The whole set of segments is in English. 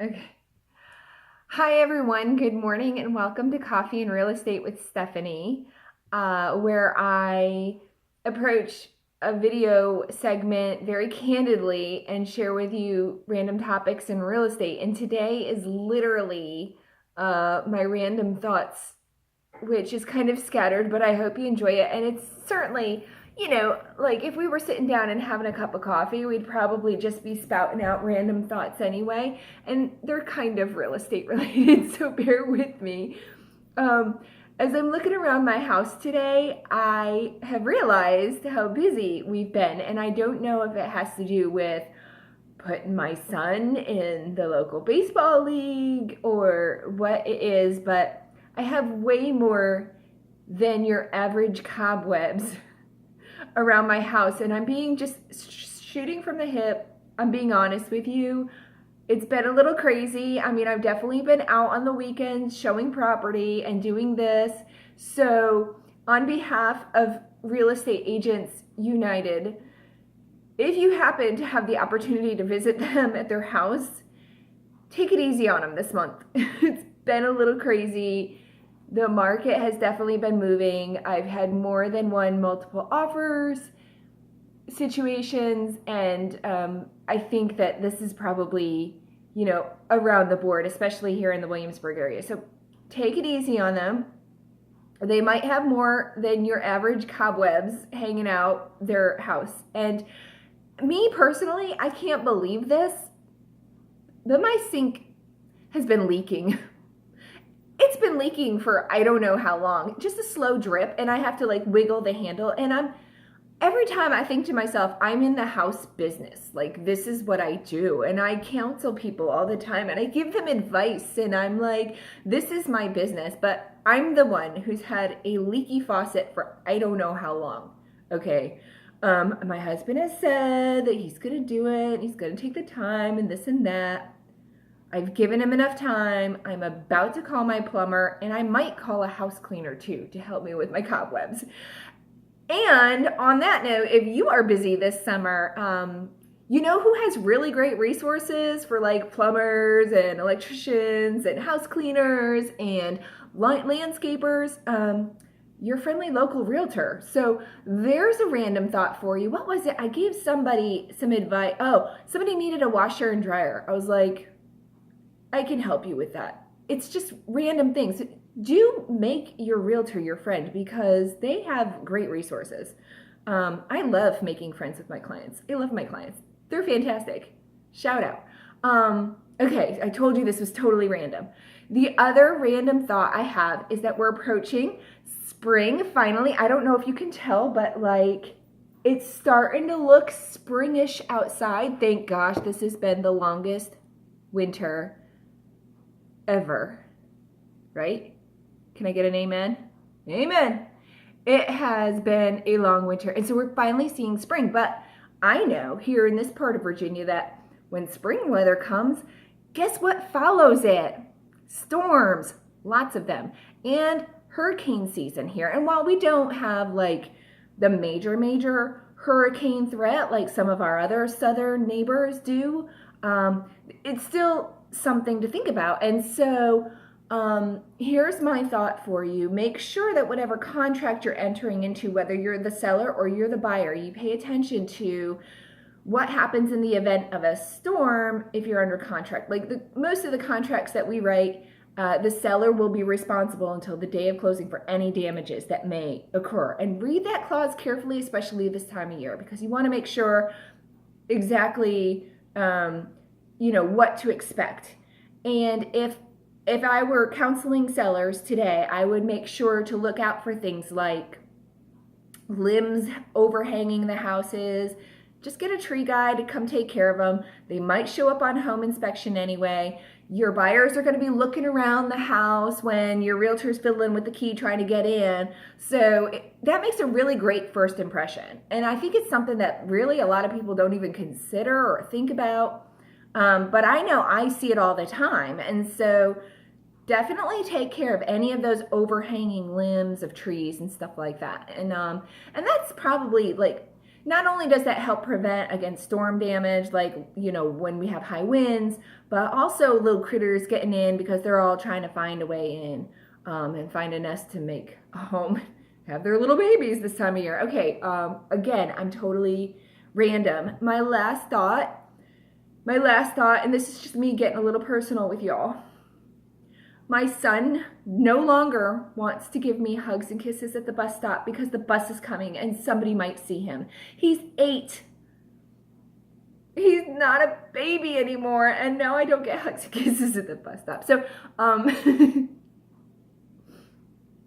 Okay. Hi, everyone. Good morning, and welcome to Coffee and Real Estate with Stephanie, where I approach a video segment very candidly and share with you random topics in real estate. And today is literally my random thoughts, which is kind of scattered, but I hope you enjoy it. And it's certainly, like if we were sitting down and having a cup of coffee, we'd probably just be spouting out random thoughts anyway. And they're kind of real estate related, so bear with me. Um, as I'm looking around my house today, I have realized how busy we've been. And I don't know if it has to do with putting my son in the local baseball league or what it is, but I have way more than your average cobwebs around my house, and I'm being just shooting from the hip. I'm being honest with you. It's been a little crazy. I mean, I've definitely been out on the weekends showing property and doing this. So, on behalf of Real Estate Agents United, if you happen to have the opportunity to visit them at their house, take it easy on them this month. It's been a little crazy. The market has definitely been moving. I've had more than one multiple offers situations, and I think that this is probably, around the board, especially here in the Williamsburg area. So take it easy on them. They might have more than your average cobwebs hanging out their house. And me personally, I can't believe this, but my sink has been leaking. It's been leaking for I don't know how long, just a slow drip, and I have to like wiggle the handle. And every time I think to myself, I'm in the house business. Like, this is what I do. And I counsel people all the time and I give them advice. And I'm like, this is my business. But I'm the one who's had a leaky faucet for I don't know how long. Okay. My husband has said that he's going to do it. He's going to take the time and this and that. I've given him enough time. I'm about to call my plumber, and I might call a house cleaner too to help me with my cobwebs. And on that note, if you are busy this summer, you know who has really great resources for like plumbers and electricians and house cleaners and landscapers? Your friendly local realtor. So there's a random thought for you. What was it? I gave somebody some advice. Oh, somebody needed a washer and dryer. I was like, I can help you with that. It's just random things. Do make your realtor your friend because they have great resources. I love making friends with my clients. I love my clients. They're fantastic. Shout out. Okay, I told you this was totally random. The other random thought I have is that we're approaching spring finally. I don't know if you can tell, but like it's starting to look springish outside. Thank gosh, this has been the longest winter ever, right? Can I get an amen? Amen. It has been a long winter, and so we're finally seeing spring. But I know here in this part of Virginia that when spring weather comes, guess what follows it? Storms, lots of them, and hurricane season here. And while we don't have like the major hurricane threat like some of our other southern neighbors do, it's still something to think about. And so here's my thought for you. Make sure that whatever contract you're entering into, whether you're the seller or you're the buyer, you pay attention to what happens in the event of a storm if you're under contract. Like most of the contracts that we write, the seller will be responsible until the day of closing for any damages that may occur. And read that clause carefully, especially this time of year, because you want to make sure exactly what to expect. And if I were counseling sellers today, I would make sure to look out for things like limbs overhanging the houses. Just get a tree guy to come take care of them. They might show up on home inspection anyway. Your buyers are going to be looking around the house when your realtor's fiddling with the key trying to get in. So that makes a really great first impression. And I think it's something that really a lot of people don't even consider or think about. But I know I see it all the time. And so definitely take care of any of those overhanging limbs of trees and stuff like that. And that's probably like not only does that help prevent against storm damage, like, you know, when we have high winds, but also little critters getting in because they're all trying to find a way in and find a nest to make a home, have their little babies this time of year. Okay, again, I'm totally random. My last thought, and this is just me getting a little personal with y'all. My son no longer wants to give me hugs and kisses at the bus stop because the bus is coming and somebody might see him. He's 8. He's not a baby anymore, and now I don't get hugs and kisses at the bus stop. So,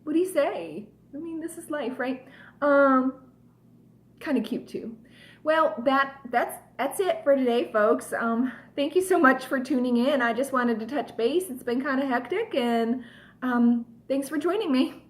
what do you say? I mean, this is life, right? Kind of cute too. Well, that's it for today, folks. Thank you so much for tuning in. I just wanted to touch base. It's been kind of hectic, and thanks for joining me.